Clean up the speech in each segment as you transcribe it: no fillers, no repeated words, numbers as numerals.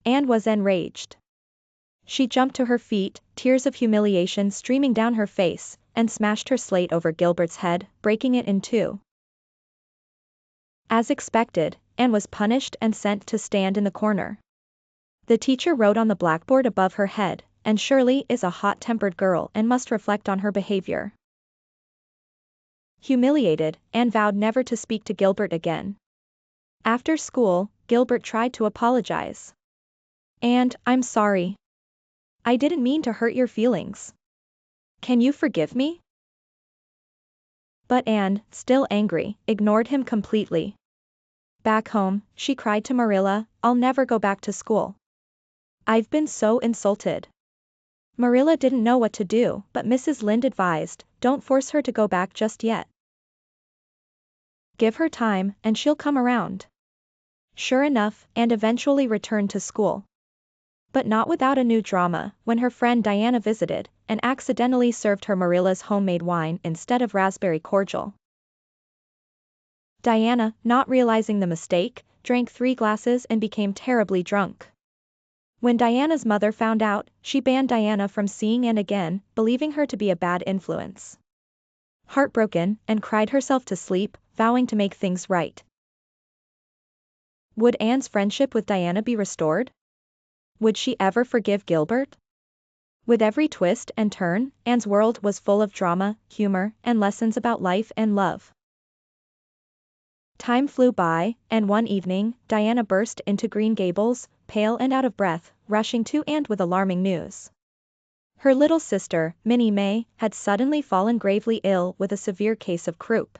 Anne was enraged. She jumped to her feet, tears of humiliation streaming down her face, and smashed her slate over Gilbert's head, breaking it in two. As expected, Anne was punished and sent to stand in the corner. The teacher wrote on the blackboard above her head, "Anne Shirley is a hot-tempered girl and must reflect on her behavior." Humiliated, Anne vowed never to speak to Gilbert again. After school, Gilbert tried to apologize. "And, I'm sorry. I didn't mean to hurt your feelings. Can you forgive me?" But Anne, still angry, ignored him completely. Back home, she cried to Marilla, "I'll never go back to school. I've been so insulted." Marilla didn't know what to do, but Mrs. Lynde advised, "Don't force her to go back just yet. Give her time, and she'll come around." Sure enough, Anne eventually returned to school. But not without a new drama, when her friend Diana visited, and accidentally served her Marilla's homemade wine instead of raspberry cordial. Diana, not realizing the mistake, drank 3 glasses and became terribly drunk. When Diana's mother found out, she banned Diana from seeing Anne again, believing her to be a bad influence. Heartbroken, Anne cried herself to sleep, vowing to make things right. Would Anne's friendship with Diana be restored? Would she ever forgive Gilbert? With every twist and turn, Anne's world was full of drama, humor, and lessons about life and love. Time flew by, and one evening, Diana burst into Green Gables, pale and out of breath, rushing to Anne with alarming news. Her little sister, Minnie May, had suddenly fallen gravely ill with a severe case of croup.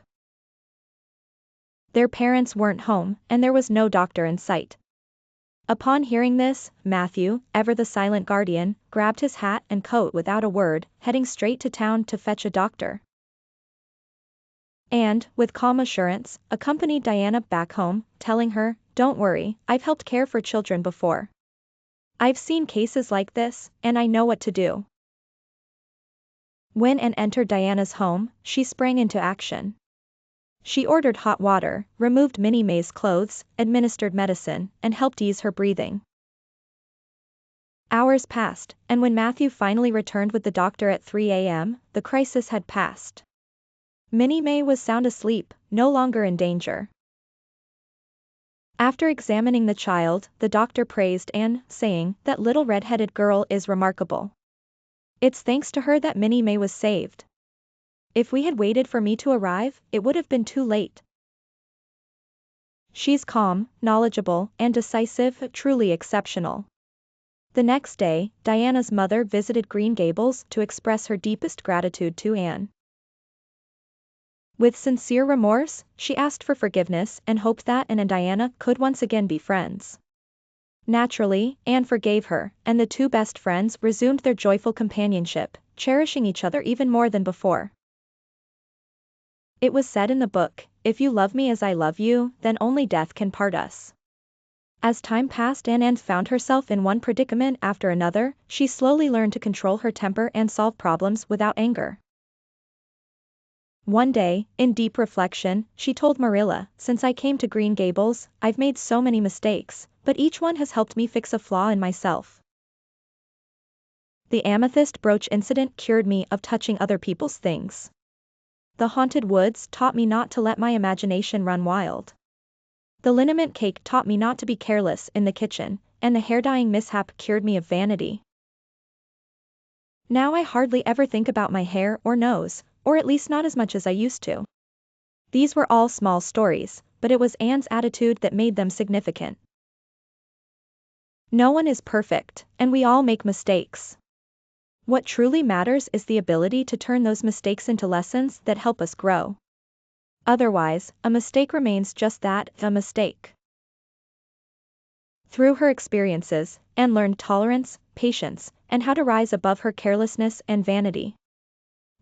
Their parents weren't home, and there was no doctor in sight. Upon hearing this, Matthew, ever the silent guardian, grabbed his hat and coat without a word, heading straight to town to fetch a doctor. And, with calm assurance, accompanied Diana back home, telling her, "Don't worry, I've helped care for children before. I've seen cases like this, and I know what to do." When Anne entered Diana's home, she sprang into action. She ordered hot water, removed Minnie May's clothes, administered medicine, and helped ease her breathing. Hours passed, and when Matthew finally returned with the doctor at 3 a.m., the crisis had passed. Minnie May was sound asleep, no longer in danger. After examining the child, the doctor praised Anne, saying, "That little red-headed girl is remarkable. It's thanks to her that Minnie May was saved. If we had waited for me to arrive, it would have been too late. She's calm, knowledgeable, and decisive, truly exceptional." The next day, Diana's mother visited Green Gables to express her deepest gratitude to Anne. With sincere remorse, she asked for forgiveness and hoped that Anne and Diana could once again be friends. Naturally, Anne forgave her, and the two best friends resumed their joyful companionship, cherishing each other even more than before. It was said in the book, "If you love me as I love you, then only death can part us." As time passed and Anne found herself in one predicament after another, she slowly learned to control her temper and solve problems without anger. One day, in deep reflection, she told Marilla, "Since I came to Green Gables, I've made so many mistakes, but each one has helped me fix a flaw in myself. The amethyst brooch incident cured me of touching other people's things. The haunted woods taught me not to let my imagination run wild. The liniment cake taught me not to be careless in the kitchen, and the hair-dyeing mishap cured me of vanity. Now I hardly ever think about my hair or nose, or at least not as much as I used to." These were all small stories, but it was Anne's attitude that made them significant. No one is perfect, and we all make mistakes. What truly matters is the ability to turn those mistakes into lessons that help us grow. Otherwise, a mistake remains just that, a mistake. Through her experiences, Anne learned tolerance, patience, and how to rise above her carelessness and vanity.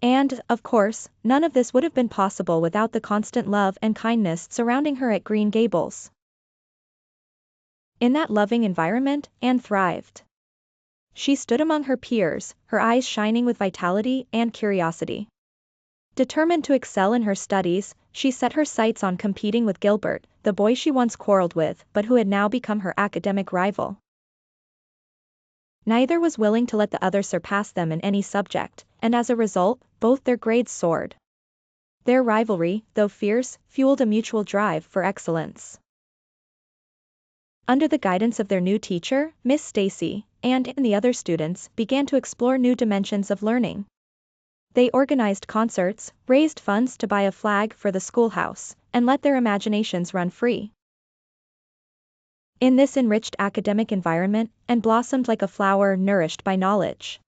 And, of course, none of this would have been possible without the constant love and kindness surrounding her at Green Gables. In that loving environment, Anne thrived. She stood among her peers, her eyes shining with vitality and curiosity. Determined to excel in her studies, she set her sights on competing with Gilbert, the boy she once quarreled with but who had now become her academic rival. Neither was willing to let the other surpass them in any subject, and as a result, both their grades soared. Their rivalry, though fierce, fueled a mutual drive for excellence. Under the guidance of their new teacher, Miss Stacy, Anne and the other students began to explore new dimensions of learning. They organized concerts, raised funds to buy a flag for the schoolhouse, and let their imaginations run free. In this enriched academic environment, Anne blossomed like a flower nourished by knowledge.